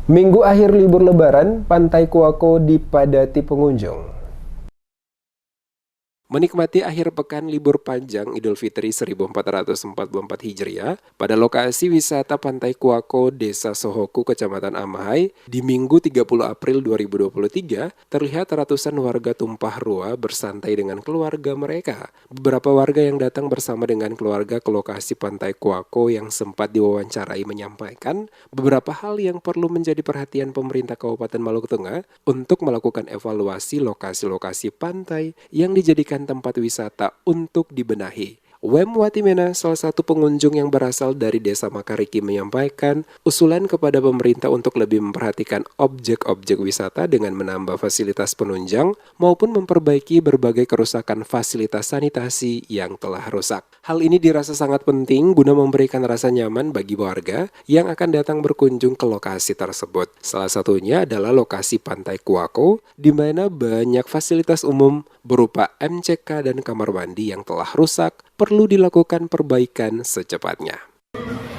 Minggu akhir libur lebaran, Pantai Kuako dipadati pengunjung. Menikmati akhir pekan libur panjang Idul Fitri 1444 Hijriah pada lokasi wisata Pantai Kuako, Desa Sohoku, Kecamatan Amahai, di Minggu 30 April 2023, terlihat ratusan warga tumpah ruah bersantai dengan keluarga mereka. Beberapa warga yang datang bersama dengan keluarga ke lokasi Pantai Kuako yang sempat diwawancarai menyampaikan beberapa hal yang perlu menjadi perhatian pemerintah Kabupaten Maluku Tengah untuk melakukan evaluasi lokasi-lokasi pantai yang dijadikan tempat wisata untuk dibenahi. Wem Watimena, salah satu pengunjung yang berasal dari Desa Makariki, menyampaikan usulan kepada pemerintah untuk lebih memperhatikan objek-objek wisata dengan menambah fasilitas penunjang maupun memperbaiki berbagai kerusakan fasilitas sanitasi yang telah rusak. Hal ini dirasa sangat penting guna memberikan rasa nyaman bagi warga yang akan datang berkunjung ke lokasi tersebut. Salah satunya adalah lokasi Pantai Kuako, di mana banyak fasilitas umum berupa MCK dan kamar mandi yang telah rusak perlu dilakukan perbaikan secepatnya.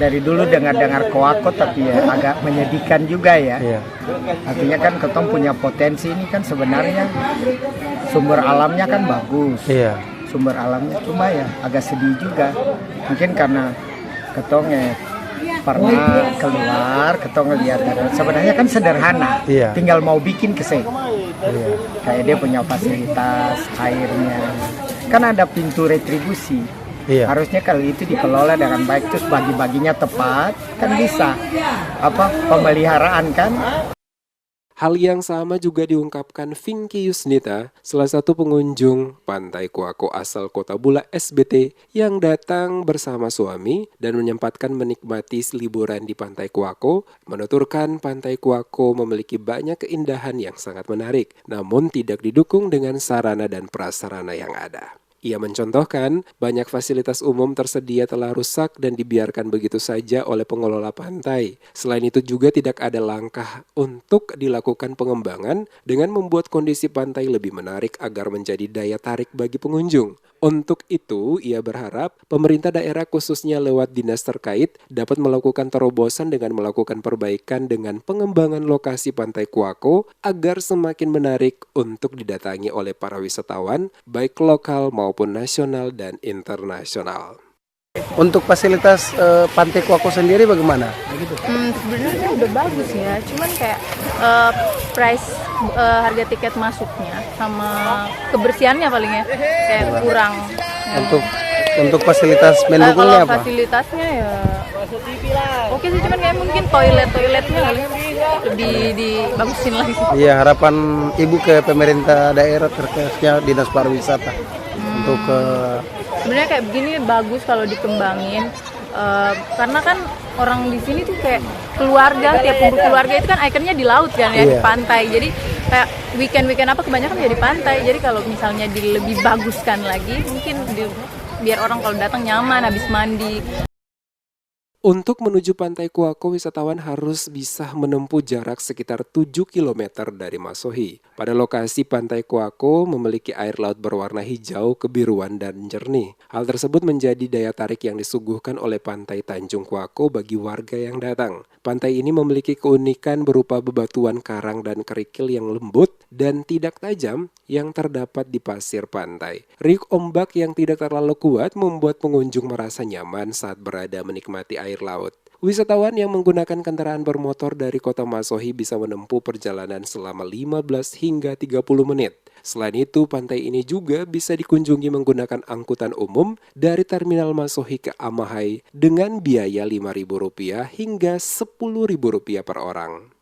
Dari dulu dengar-dengar Kuako tapi ya agak menyedihkan juga ya. Artinya kan ketong punya potensi ini kan sebenarnya sumber alamnya kan bagus. Sumber alamnya cuma ya agak sedih juga. Mungkin karena ketong pernah keluar, ketong lihat sebenarnya kan sederhana. Tinggal mau bikin kesek. Kayak dia punya fasilitas airnya. Kan ada pintu retribusi. Harusnya kalau itu dikelola dengan baik, terus bagi-baginya tepat, kan bisa pemeliharaan kan. Hal yang sama juga diungkapkan Vinky Yusnita, salah satu pengunjung Pantai Kuako asal Kota Bula SBT yang datang bersama suami dan menyempatkan menikmati liburan di Pantai Kuako. Menuturkan Pantai Kuako memiliki banyak keindahan yang sangat menarik, namun tidak didukung dengan sarana dan prasarana yang ada. Ia mencontohkan, banyak fasilitas umum tersedia telah rusak dan dibiarkan begitu saja oleh pengelola pantai. Selain itu juga tidak ada langkah untuk dilakukan pengembangan dengan membuat kondisi pantai lebih menarik agar menjadi daya tarik bagi pengunjung. Untuk itu, ia berharap pemerintah daerah khususnya lewat dinas terkait dapat melakukan terobosan dengan melakukan perbaikan dengan pengembangan lokasi Pantai Kuako agar semakin menarik untuk didatangi oleh para wisatawan, baik lokal maupun nasional dan internasional. Untuk fasilitas Pantai Kuako sendiri bagaimana? Sebenarnya udah bagus ya, cuman kayak harga tiket masuknya sama kebersihannya paling ya kayak kurang. Untuk fasilitas mendukungnya apa? Fasilitasnya ya oke sih, cuman kayak mungkin toiletnya kali lebih dibagusin lagi. Iya, harapan Ibu ke pemerintah daerah terkhususnya Dinas Pariwisata untuk sebenarnya kayak begini bagus kalau dikembangin, karena kan orang di sini tuh kayak keluarga, tiap kumpul keluarga itu kan ikonnya di laut kan ya, di pantai. Jadi kayak weekend apa kebanyakan ya di pantai. Jadi kalau misalnya lebih baguskan lagi, mungkin biar orang kalau datang nyaman habis mandi. Untuk menuju Pantai Kuako, wisatawan harus bisa menempuh jarak sekitar 7 km dari Masohi. Pada lokasi Pantai Kuako memiliki air laut berwarna hijau, kebiruan, dan jernih. Hal tersebut menjadi daya tarik yang disuguhkan oleh Pantai Tanjung Kuako bagi warga yang datang. Pantai ini memiliki keunikan berupa bebatuan karang dan kerikil yang lembut dan tidak tajam yang terdapat di pasir pantai. Riuk ombak yang tidak terlalu kuat membuat pengunjung merasa nyaman saat berada menikmati air laut. Wisatawan yang menggunakan kendaraan bermotor dari kota Masohi bisa menempuh perjalanan selama 15 hingga 30 menit. Selain itu, pantai ini juga bisa dikunjungi menggunakan angkutan umum dari Terminal Masohi ke Amahai dengan biaya Rp5.000 hingga Rp10.000 per orang.